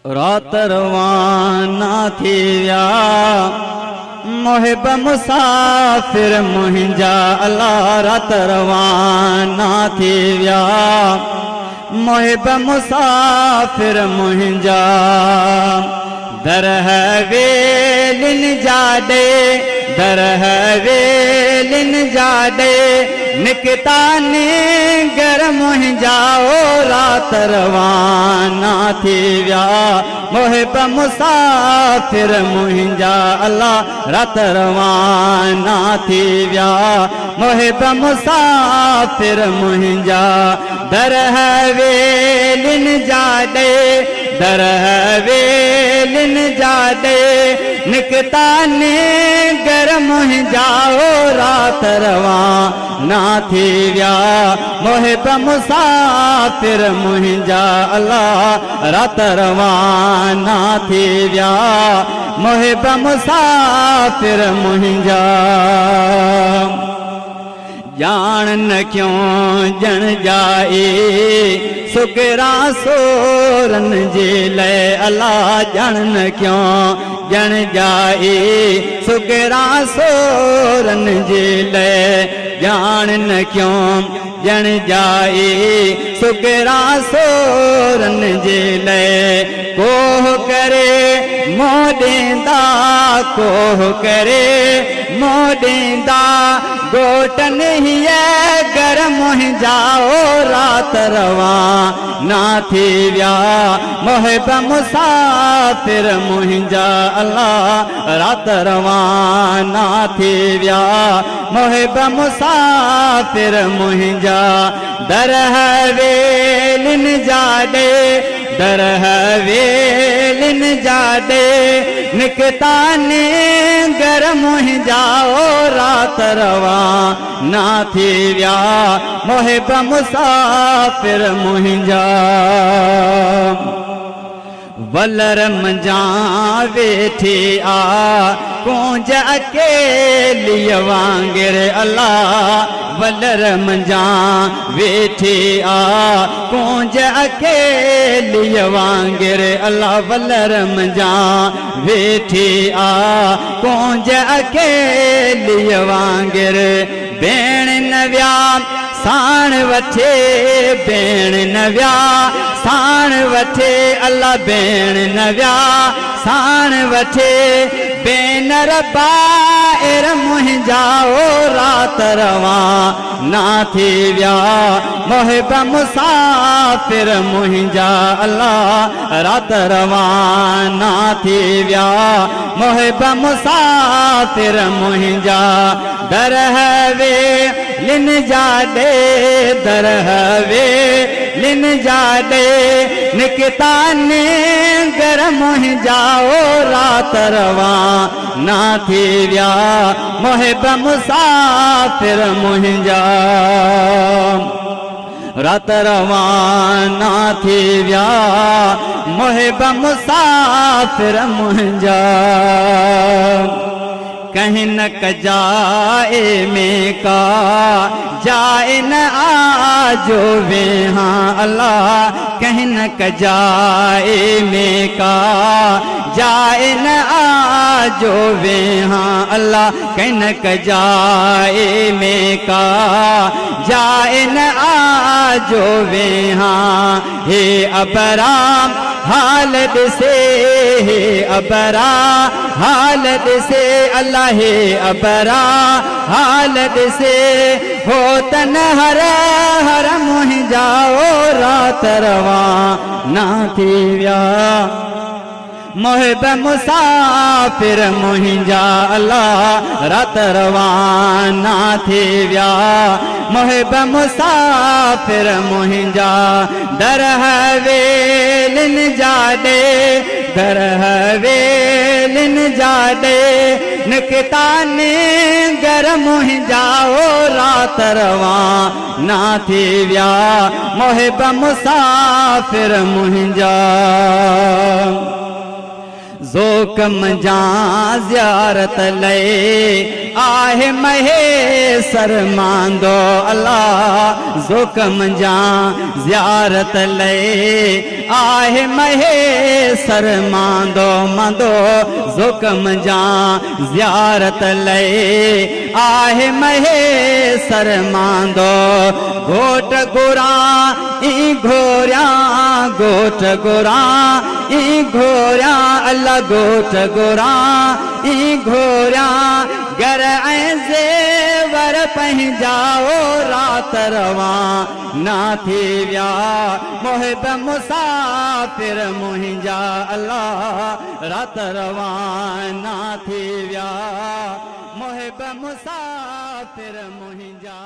रात रवाना थी विया मुहिब मुसाफिर मुहिंजा अल्लाह। रात रवाना थी विया मुहिब मुसाफिर मुहिंजा। दर है वेलिन जाडे दर है वेलिन जाडे निकता ने घर मुहिंजा। ओ रात रवाना थी विया मुहिब मुसाफिर मुहिंजा अल्लाह। रात रवाना थी विया मुहिब मुसाफिर मुहिंजा। दर है वेलिन जाडे दर है वेलिन जाडे निकता ने घर मुहिंजा। ओ रात रवाना थी विया मुहिब मुसाफिर मुहिंजा अल्लाह। रात रवाना थी विया मुहिब मुसाफिर मुहिंजा। जान न क्यों जन जाए सुकरा सोरन जे ले अल्लाह। जान न क्यों जन जाए सुकरा सोरन जे ले। जान न क्यों जन जाए सुकरा सोरन जे ले। कोह करे मोडेंदा कोह करे मोडेंदा गोटन ही घर मुहिंजा। ओ रात रवाना थी विया मुहिब मुसाफिर मुहिंजा अल्लाह। रात रवाना थी विया मुहिब मुसाफिर मुहिंजा। दर है वेलिन जाडे दर है वेलिन जाडे निकता ने घर मुहिंजा। ओ रात रवाना थी विया मुहिब मुसाफिर मुहिंजा। वलर मंजा वेठी आ कूंज अकेली वांगिर अल्लाह। वलर मंजा वेठी आ कूंज अकेली वांगिर अल्लाह। वलर मंजा वेठी आ कूंज अकेली वांगिर। भेण नव्या साण वठे भेण नव्या साण वठे अल्लाह। भेण नव्या साण वठे बेनर बाएर मुहिंजा। ओ रात रवाना थी विया मुहिब मुसाफिर मुहिंजा अल्लाह। रात रवाना थी विया मुहिब मुसाफिर मुहिंजा। दर है वेलिन जाडे दर है वेलिन जाडे निकता ने घर मुहिंजा। ओ रात रवाना थी विया मुहिब मुसाफिर मुहिंजा। रात रवाना थी विया मुहिब मुसाफिर मुहिंजा। कहीं न कजाए में का जाए न आजो वे हाँ अल्लाह। कहीं न कजाए में का जाए न आजो वे हाँ अल्लाह। कहीं न कजाए में का जाए न आजो वे हाँ। हे अबराम हालत से हे अबरा हालत से अल्लाह। हे अबरा हालत से हो तन हर हर मुहिंजा। ओ रात रवाना थी विया मुहिब मुसाफिर मुहिंजा अल्लाह। रात रवाना थी विया मुहिब मुसाफिर मुहिंजा। दर है वेलिन जाडे दर है वेलिन जाडे निकता ने घर मुहिंजा। ओ रात रवाना थी विया मुहिब मुसाफिर मुहिंजा। जो ज़ोकम जा ज़ियारत लए आहे महेसर मांदो अल्लाह ज़ोकम जा ज़ियारत लए आहे महेसर मांदो मांदो ज़ोकम जा ज़ियारत लए आहे महेसर मांदो घोट गुरा ई घोरिया घोट गुरा ई घोरिया अल्लाह घोट गुरा ई घोरिया घर ऐं ज़ेवर पंहिंजाओ रात रवा ना थी विया मुहिब मुसाफ़िर मुंहिंजा अल्लाह रात रवा ना थी विया मुहिब मुसाफ़िर मुंहिंजा